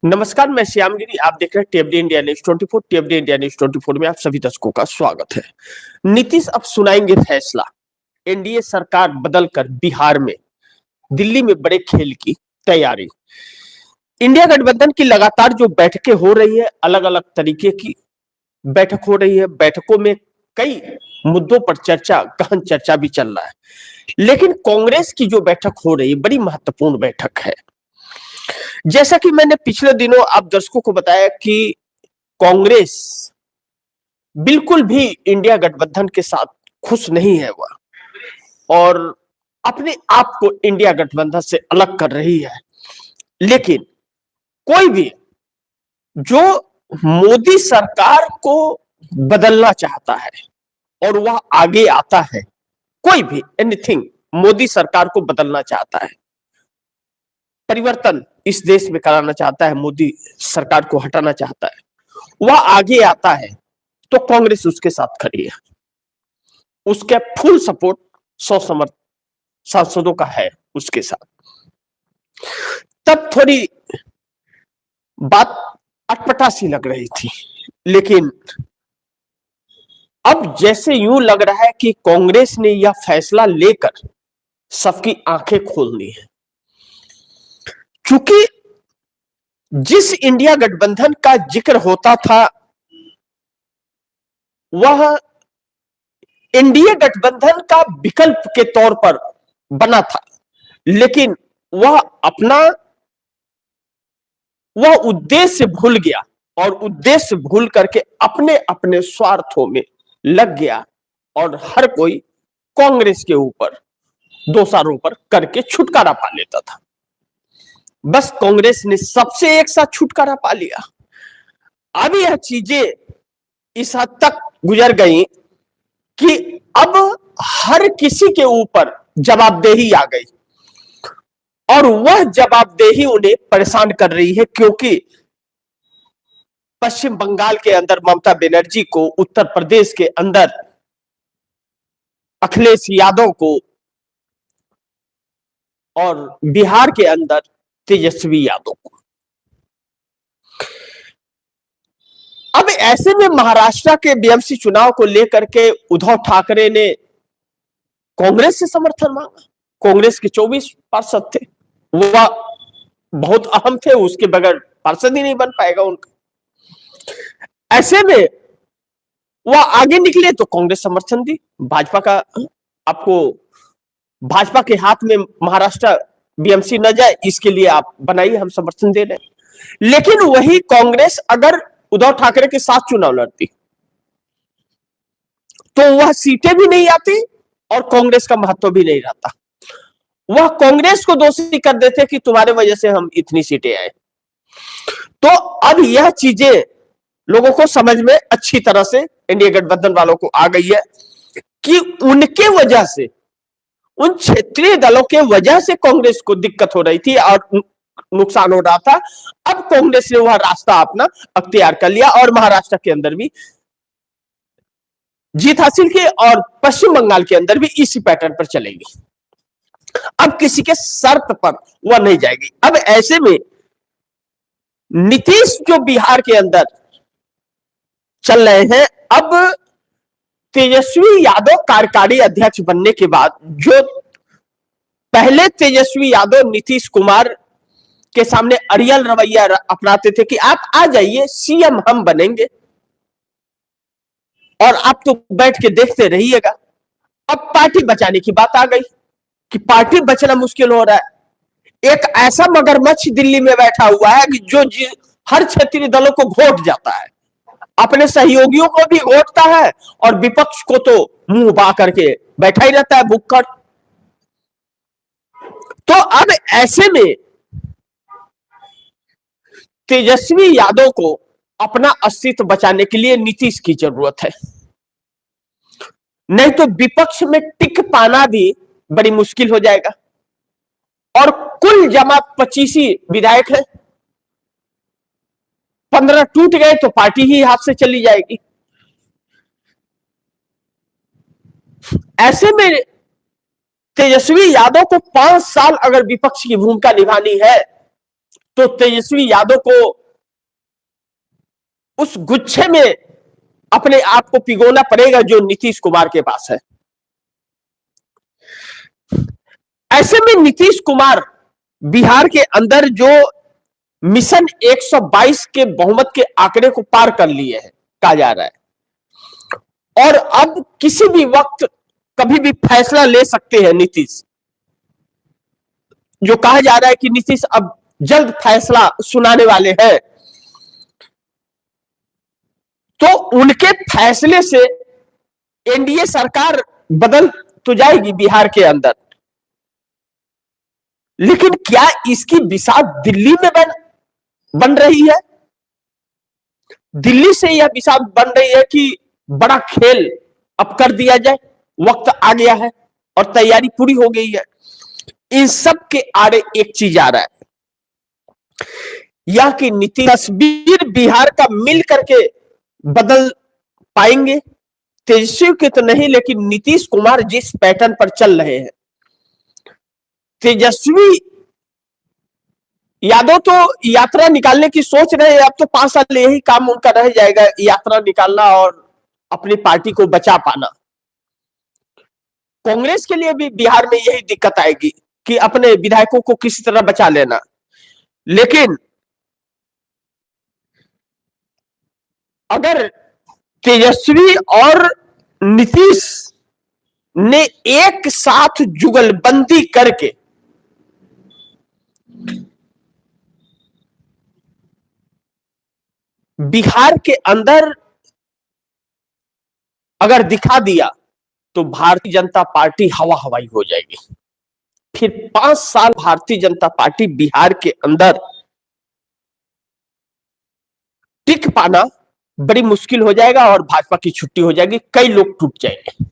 नमस्कार, मैं श्यामगिरी। आप देख रहे हैं टीएफडी इंडिया न्यूज 24। टीएफडी इंडिया न्यूज 24 में आप सभी दर्शकों का स्वागत है। नीतीश अब सुनाएंगे फैसला। एनडीए सरकार बदलकर बिहार में, दिल्ली में बड़े खेल की तैयारी। इंडिया गठबंधन की लगातार जो बैठकें हो रही है, अलग अलग तरीके की बैठक हो रही है। बैठकों में कई मुद्दों पर चर्चा, गहन चर्चा भी चल रहा है। लेकिन कांग्रेस की जो बैठक हो रही है, बड़ी महत्वपूर्ण बैठक है। जैसा कि मैंने पिछले दिनों आप दर्शकों को बताया कि कांग्रेस बिल्कुल भी इंडिया गठबंधन के साथ खुश नहीं है वह, और अपने आप को इंडिया गठबंधन से अलग कर रही है। लेकिन कोई भी जो मोदी सरकार को बदलना चाहता है और वह आगे आता है, कोई भी एनीथिंग मोदी सरकार को बदलना चाहता है, परिवर्तन इस देश में कराना चाहता है, मोदी सरकार को हटाना चाहता है, वह आगे आता है तो कांग्रेस उसके साथ खड़ी है। उसके फुल सपोर्ट 100 सांसदों का है उसके साथ। तब थोड़ी बात अटपटा सी लग रही थी, लेकिन अब जैसे यूं लग रहा है कि कांग्रेस ने यह फैसला लेकर सबकी आंखें खोल दी है। क्योंकि जिस इंडिया गठबंधन का जिक्र होता था वह एनडीए गठबंधन का विकल्प के तौर पर बना था, लेकिन वह उद्देश्य भूल गया और उद्देश्य भूल करके अपने अपने स्वार्थों में लग गया और हर कोई कांग्रेस के ऊपर दोषारोपण करके छुटकारा पा लेता था। बस कांग्रेस ने सबसे एक साथ छुटकारा पा लिया। अब यह चीजें इस हद तक गुजर गई कि अब हर किसी के ऊपर जवाबदेही आ गई, और वह जवाबदेही उन्हें परेशान कर रही है। क्योंकि पश्चिम बंगाल के अंदर ममता बनर्जी को, उत्तर प्रदेश के अंदर अखिलेश यादव को और बिहार के अंदर तेजस्वी यादव को। अब ऐसे में महाराष्ट्र के बीएमसी चुनाव को लेकर के उद्धव ठाकरे ने कांग्रेस से समर्थन मांगा। कांग्रेस के 24 पार्षद थे, वह बहुत अहम थे, उसके बगैर पार्षद ही नहीं बन पाएगा उनका। ऐसे में वह आगे निकले तो कांग्रेस समर्थन दी। भाजपा के हाथ में महाराष्ट्र बीएमसी न जाए, इसके लिए आप बनाइए, हम समर्थन दे रहे हैं। लेकिन वही कांग्रेस अगर उद्धव ठाकरे के साथ चुनाव लड़ती तो वह सीटें भी नहीं आती और कांग्रेस का महत्व भी नहीं रहता। वह कांग्रेस को दोषी कर देते कि तुम्हारे वजह से हम इतनी सीटें आए। तो अब यह चीजें लोगों को समझ में अच्छी तरह से, इंडिया गठबंधन वालों को आ गई है कि उनके वजह से, उन क्षेत्रीय दलों के वजह से कांग्रेस को दिक्कत हो रही थी और नुकसान हो रहा था। अब कांग्रेस ने वह रास्ता अपना अख्तियार कर लिया और महाराष्ट्र के अंदर भी जीत हासिल की और पश्चिम बंगाल के अंदर भी इसी पैटर्न पर चलेगी। अब किसी के शर्त पर वह नहीं जाएगी। अब ऐसे में नीतीश जो बिहार के अंदर चल रहे हैं, अब तेजस्वी यादव कार्यकारी अध्यक्ष बनने के बाद, जो पहले तेजस्वी यादव नीतीश कुमार के सामने अड़ियल रवैया अपनाते थे कि आप आ जाइए, सीएम हम बनेंगे और आप तो बैठ के देखते रहिएगा। अब पार्टी बचाने की बात आ गई कि पार्टी बचना मुश्किल हो रहा है। एक ऐसा मगरमच्छ दिल्ली में बैठा हुआ है कि जो हर क्षेत्रीय दलों को घोट जाता है, अपने सहयोगियों को भी घोटता है और विपक्ष को तो मुंह बा करके बैठा ही रहता है भुक्कड़। तो अब ऐसे में तेजस्वी यादव को अपना अस्तित्व बचाने के लिए नीतीश की जरूरत है, नहीं तो विपक्ष में टिक पाना भी बड़ी मुश्किल हो जाएगा। और कुल जमा 25 विधायक है, 15 टूट गए तो पार्टी ही हाथ से चली जाएगी। ऐसे में तेजस्वी यादव को 5 साल अगर विपक्ष की भूमिका निभानी है तो तेजस्वी यादव को उस गुच्छे में अपने आप को पिगोना पड़ेगा जो नीतीश कुमार के पास है। ऐसे में नीतीश कुमार बिहार के अंदर जो मिशन 122 के बहुमत के आंकड़े को पार कर लिए हैं कहा जा रहा है, और अब किसी भी वक्त कभी भी फैसला ले सकते हैं नीतीश। जो कहा जा रहा है कि नीतीश अब जल्द फैसला सुनाने वाले हैं, तो उनके फैसले से एनडीए सरकार बदल तो जाएगी बिहार के अंदर, लेकिन क्या इसकी बिसात दिल्ली में बन रही है? दिल्ली से यह बिसात बन रही है कि बड़ा खेल अब कर दिया जाए, वक्त आ गया है और तैयारी पूरी हो गई है। इन सब के आड़े एक चीज आ रहा है, यह कि नीतीश तस्वीर बिहार का मिल करके बदल पाएंगे। तेजस्वी के तो नहीं, लेकिन नीतीश कुमार जिस पैटर्न पर चल रहे हैं, तेजस्वी यादव तो यात्रा निकालने की सोच रहे हैं। अब तो 5 साल यही काम उनका रह जाएगा, यात्रा निकालना और अपनी पार्टी को बचा पाना। कांग्रेस के लिए भी बिहार में यही दिक्कत आएगी कि अपने विधायकों को किसी तरह बचा लेना। लेकिन अगर तेजस्वी और नीतीश ने एक साथ जुगलबंदी करके बिहार के अंदर अगर दिखा दिया तो भारतीय जनता पार्टी हवा हवाई हो जाएगी। फिर 5 साल भारतीय जनता पार्टी बिहार के अंदर टिक पाना बड़ी मुश्किल हो जाएगा और भाजपा की छुट्टी हो जाएगी, कई लोग टूट जाएंगे।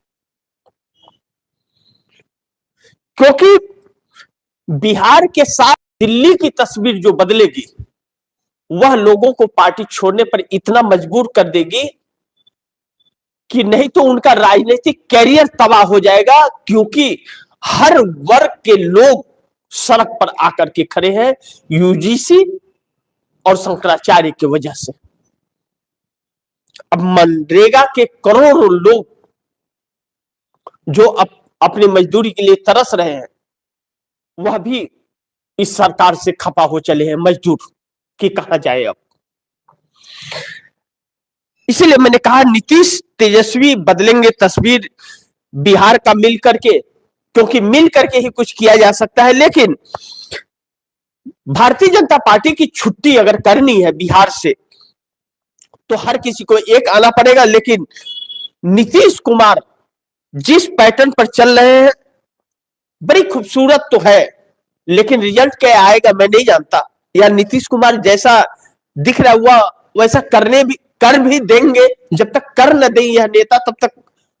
क्योंकि बिहार के साथ दिल्ली की तस्वीर जो बदलेगी, वह लोगों को पार्टी छोड़ने पर इतना मजबूर कर देगी कि नहीं तो उनका राजनीतिक कैरियर तबाह हो जाएगा। क्योंकि हर वर्ग के लोग सड़क पर आकर के खड़े हैं यूजीसी और शंकराचार्य की वजह से। अब मनरेगा के करोड़ों लोग जो अपनी मजदूरी के लिए तरस रहे हैं, वह भी इस सरकार से खपा हो चले हैं मजदूर कि कहा जाए। अब इसीलिए मैंने कहा नीतीश तेजस्वी बदलेंगे तस्वीर बिहार का मिल करके, क्योंकि मिल करके ही कुछ किया जा सकता है। लेकिन भारतीय जनता पार्टी की छुट्टी अगर करनी है बिहार से तो हर किसी को एक आना पड़ेगा। लेकिन नीतीश कुमार जिस पैटर्न पर चल रहे हैं बड़ी खूबसूरत तो है, लेकिन रिजल्ट क्या आएगा मैं नहीं जानता। या नीतीश कुमार जैसा दिख रहा हुआ वैसा कर भी देंगे। जब तक कर न दे यह नेता तब तक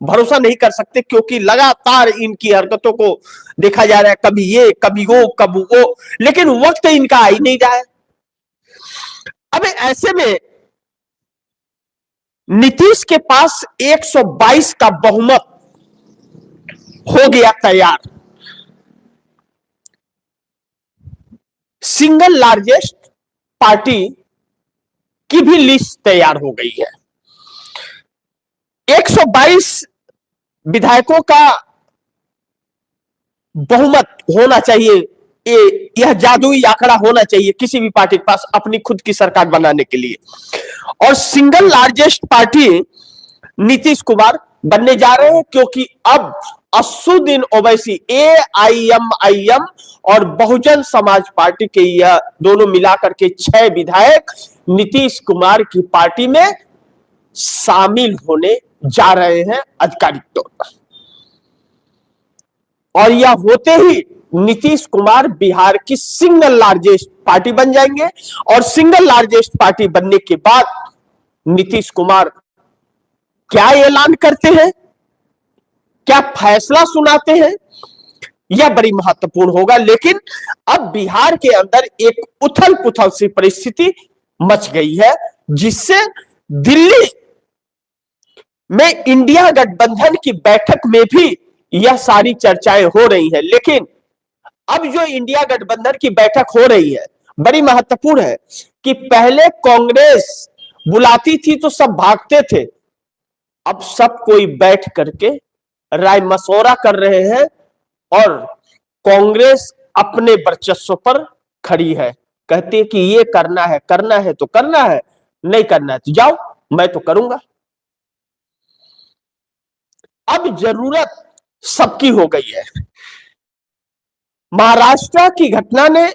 भरोसा नहीं कर सकते, क्योंकि लगातार इनकी हरकतों को देखा जा रहा है, कभी ये कभी वो, लेकिन वक्त इनका आ ही नहीं रहा है। अब ऐसे में नीतीश के पास 122 का बहुमत हो गया तैयार, सिंगल लार्जेस्ट पार्टी की भी लिस्ट तैयार हो गई है। 122 विधायकों का बहुमत होना चाहिए, यह जादुई आंकड़ा होना चाहिए किसी भी पार्टी के पास अपनी खुद की सरकार बनाने के लिए। और single largest party Nitish Kumar बनने जा रहे हैं, क्योंकि अब असुद्दीन ओवैसी एआईएमआईएम और बहुजन समाज पार्टी के यह दोनों मिलाकर के 6 विधायक नीतीश कुमार की पार्टी में शामिल होने जा रहे हैं आधिकारिक तौर पर। और यह होते ही नीतीश कुमार बिहार की सिंगल लार्जेस्ट पार्टी बन जाएंगे। और सिंगल लार्जेस्ट पार्टी बनने के बाद नीतीश कुमार क्या ऐलान करते हैं, क्या फैसला सुनाते हैं, यह बड़ी महत्वपूर्ण होगा। लेकिन अब बिहार के अंदर एक उथल पुथल सी परिस्थिति मच गई है, जिससे दिल्ली में इंडिया गठबंधन की बैठक में भी यह सारी चर्चाएं हो रही हैं। लेकिन अब जो इंडिया गठबंधन की बैठक हो रही है बड़ी महत्वपूर्ण है कि पहले कांग्रेस बुलाती थी तो सब भागते थे, अब सब कोई बैठ करके राय मशवरा कर रहे हैं और कांग्रेस अपने वर्चस्व पर खड़ी है, कहती है कि ये करना है तो करना है, नहीं करना है तो जाओ, मैं तो करूंगा। अब जरूरत सबकी हो गई है। महाराष्ट्र की घटना ने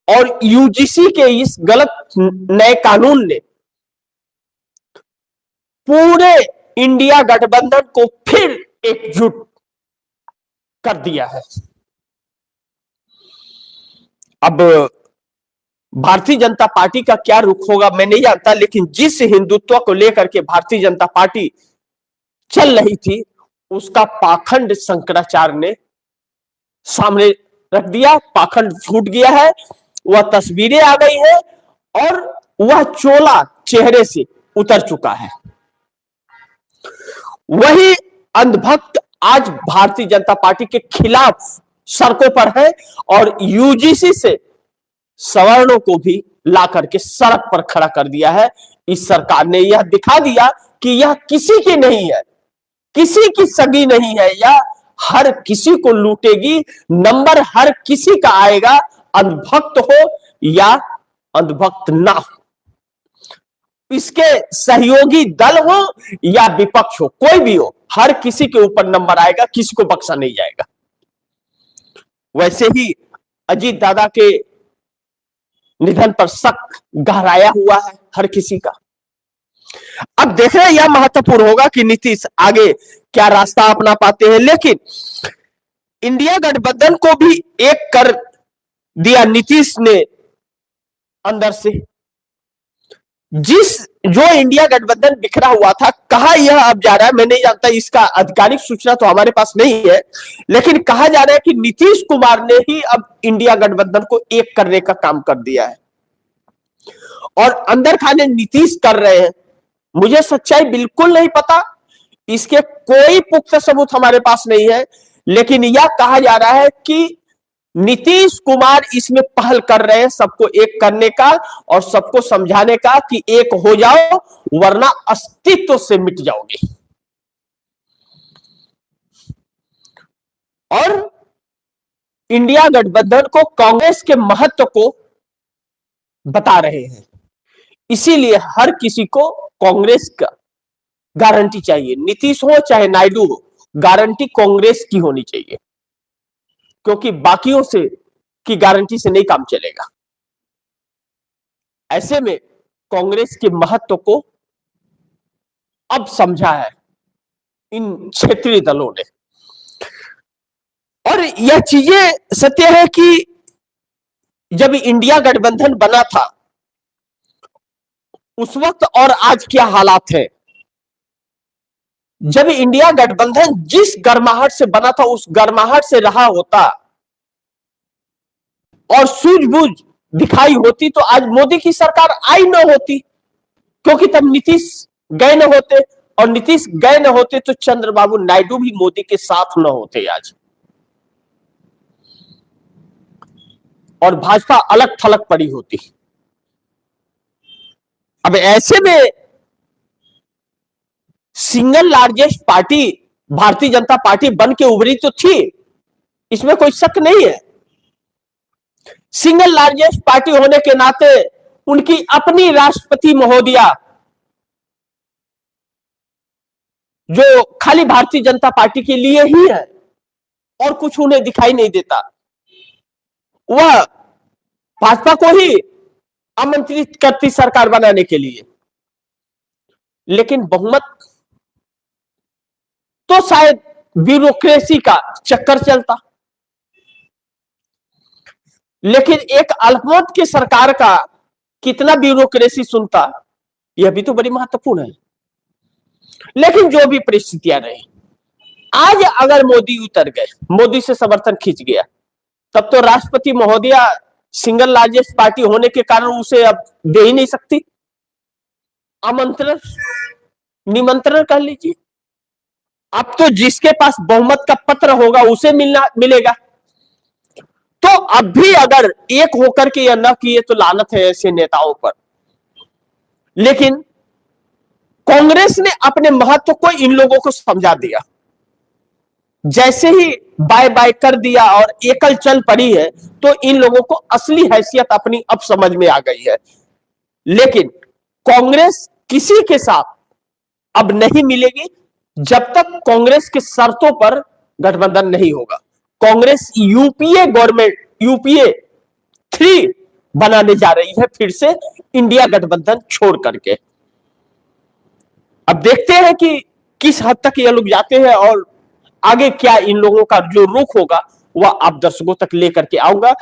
और यूजीसी के इस गलत नए कानून ने पूरे इंडिया गठबंधन को फिर एकजुट कर दिया है। अब भारतीय जनता पार्टी का क्या रुख होगा मैं नहीं जानता, लेकिन जिस हिंदुत्व को लेकर के भारतीय जनता पार्टी चल रही थी उसका पाखंड शंकराचार्य ने सामने रख दिया। पाखंड फूट गया है, वह तस्वीरें आ गई है और वह चोला चेहरे से उतर चुका है। वही अंधभक्त आज भारतीय जनता पार्टी के खिलाफ सड़कों पर है और यूजीसी से सवर्णों को भी ला करके सड़क पर खड़ा कर दिया है। इस सरकार ने यह दिखा दिया कि यह किसी की नहीं है, किसी की सगी नहीं है, यह हर किसी को लूटेगी। नंबर हर किसी का आएगा, अंधभक्त हो या अंधभक्त ना हो, इसके सहयोगी दल हो या विपक्ष हो, कोई भी हो, हर किसी के ऊपर नंबर आएगा, किसी को बख्शा नहीं जाएगा। वैसे ही अजीत दादा के निधन पर शक गहराया हुआ है हर किसी का। अब देख रहे हैं यह महत्वपूर्ण होगा कि नीतीश आगे क्या रास्ता अपना पाते हैं, लेकिन इंडिया गठबंधन को भी एक कर दिया नीतीश ने अंदर से। जो इंडिया गठबंधन बिखरा हुआ था, कहा यह अब जा रहा है मैं नहीं जानता, इसका आधिकारिक सूचना तो हमारे पास नहीं है, लेकिन कहा जा रहा है कि नीतीश कुमार ने ही अब इंडिया गठबंधन को एक करने का काम कर दिया है और अंदर खाने नीतीश कर रहे हैं। मुझे सच्चाई बिल्कुल नहीं पता, इसके कोई पुख्ता सबूत हमारे पास नहीं है, लेकिन यह कहा जा रहा है कि नीतीश कुमार इसमें पहल कर रहे हैं सबको एक करने का और सबको समझाने का कि एक हो जाओ वरना अस्तित्व से मिट जाओगे। और इंडिया गठबंधन को कांग्रेस के महत्व को बता रहे हैं, इसीलिए हर किसी को कांग्रेस का गारंटी चाहिए, नीतीश हो चाहे नायडू हो, गारंटी कांग्रेस की होनी चाहिए, क्योंकि बाकियों से की गारंटी से नहीं काम चलेगा। ऐसे में कांग्रेस के महत्व को अब समझा है इन क्षेत्रीय दलों ने। और यह चीजें सत्य है कि जब इंडिया गठबंधन बना था उस वक्त और आज क्या हालात है। जब इंडिया गठबंधन जिस गर्माहट से बना था उस गर्माहट से रहा होता और सूझबूझ दिखाई होती तो आज मोदी की सरकार आई न होती, क्योंकि तब नीतीश गए न होते और नीतीश गए न होते तो चंद्रबाबू नायडू भी मोदी के साथ न होते आज, और भाजपा अलग थलग पड़ी होती। अब ऐसे में single largest party Bharatiya Janata party बन के उभरी तो थी, इसमें कोई शक नहीं है। सिंगल लार्जेस्ट पार्टी होने के नाते उनकी अपनी राष्ट्रपति महोदया जो खाली भारतीय जनता पार्टी के लिए ही है और कुछ उन्हें दिखाई नहीं देता, वह भाजपा को ही आमंत्रित करती सरकार बनाने के लिए। लेकिन बहुमत तो शायद ब्यूरोक्रेसी का चक्कर चलता, लेकिन एक अल्पमत की सरकार का कितना ब्यूरोक्रेसी सुनता, यह भी तो बड़ी महत्वपूर्ण है। लेकिन जो भी परिस्थितियां रही, आज अगर मोदी उतर गए, मोदी से समर्थन खींच गया, तब तो राष्ट्रपति महोदया सिंगल लार्जेस्ट पार्टी होने के कारण उसे अब दे ही नहीं सकती आमंत्रण, निमंत्रण कर लीजिए। अब तो जिसके पास बहुमत का पत्र होगा उसे मिलेगा। तो अब भी अगर एक होकर के यह न किए तो लानत है ऐसे नेताओं पर। लेकिन कांग्रेस ने अपने महत्व को इन लोगों को समझा दिया। जैसे ही बाय बाय कर दिया और एकल चल पड़ी है, तो इन लोगों को असली हैसियत अपनी अब समझ में आ गई है। लेकिन कांग्रेस किसी के साथ अब नहीं मिलेगी जब तक कांग्रेस के शर्तों पर गठबंधन नहीं होगा। कांग्रेस यूपीए गवर्नमेंट, यूपीए 3 बनाने जा रही है फिर से, इंडिया गठबंधन छोड़ करके। अब देखते हैं कि किस हद तक ये लोग जाते हैं और आगे क्या इन लोगों का जो रुख होगा वह आप दर्शकों तक लेकर के आऊंगा।